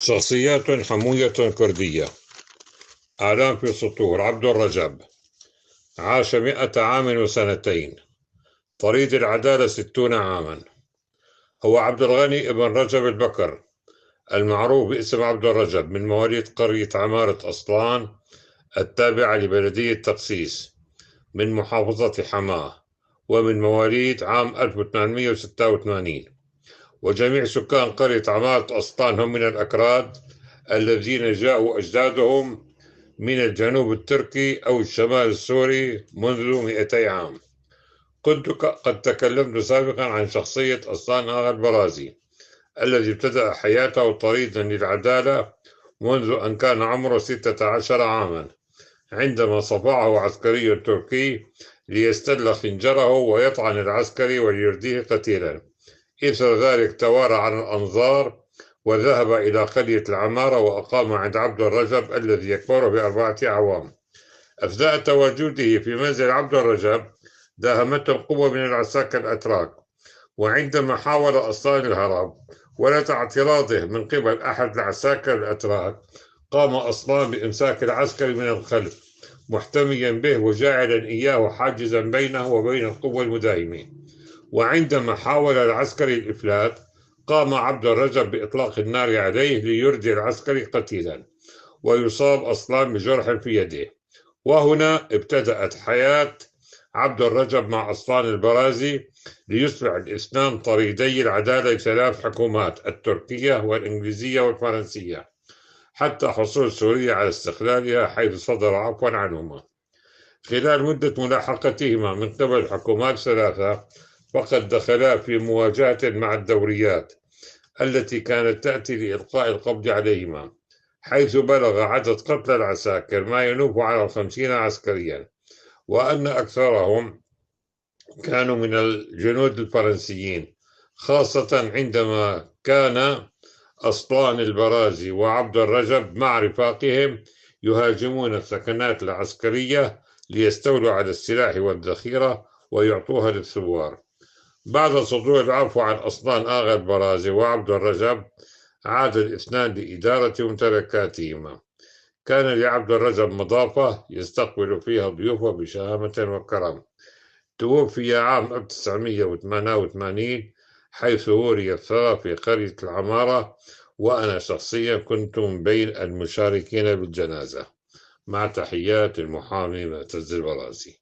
شخصيات حموية كردية. آلام في سطور. عبد الرجب عاش 100 عام وسنتين. طريد العدالة 60 عاما. هو عبد الغني ابن رجب البكر المعروف باسم عبد الرجب، من مواليد قرية عمارة أصلان التابعة لبلدية تقسيس من محافظة حماة، ومن مواليد عام 1886. وجميع سكان قرية عمارة أصلان هم من الأكراد الذين جاءوا أجدادهم من الجنوب التركي أو الشمال السوري منذ 200 عام. كنت قد تكلمت سابقا عن شخصية أصلان آغا البرازي الذي ابتدأ حياته طريدا للعدالة منذ أن كان عمره 16 عاما، عندما صفعه عسكري تركي ليستل خنجره ويطعن العسكري وليرديه قتيلا. إثر ذلك توارى عن الأنظار وذهب إلى قرية العمارة وأقام عند عبد الرجب الذي يكبر ب4 أعوام. أثناء تواجده في منزل عبد الرجب داهمته القوة من العساكر الأتراك، وعندما حاول أصلان الهرب ولد اعتراضه من قبل أحد العساكر الأتراك، قام أصلان بإمساك العسكري من الخلف محتميا به وجاعلا إياه حاجزا بينه وبين القوة المداهمة. وعندما حاول العسكري الإفلات قام عبد الرجب بإطلاق النار عليه ليردي العسكري قتيلا، ويصاب أصلان بجرح في يده. وهنا ابتدأت حياة عبد الرجب مع أصلان البرازي، ليصبح الاثنان طريدي العدالة لثلاث حكومات، التركية والإنجليزية والفرنسية، حتى حصول سوريا على استقلالها حيث صدر عفوا عنهما. خلال مدة ملاحقتهما من قبل الحكومات ثلاثة، فقد دخلا في مواجهة مع الدوريات التي كانت تأتي لإلقاء القبض عليهما، حيث بلغ عدد قتلى العساكر ما ينوب على 50 عسكريا، وأن أكثرهم كانوا من الجنود الفرنسيين، خاصة عندما كان أصلان البرازي وعبد الرجب مع رفاقهم يهاجمون الثكنات العسكرية ليستولوا على السلاح والذخيرة ويعطوها للثوار. بعد صدور العفو عن أصلان آغا البرازي وعبد الرجب، عاد الاثنان لإدارة ممتلكاتهما. كان لعبد الرجب مضافة يستقبل فيها ضيوفه بشهامة وكرم. توفي عام 1988 حيث وري الثرى في قرية العمارة، وأنا شخصيا كنت من بين المشاركين بالجنازة. مع تحيات المحامي معتز البرازي.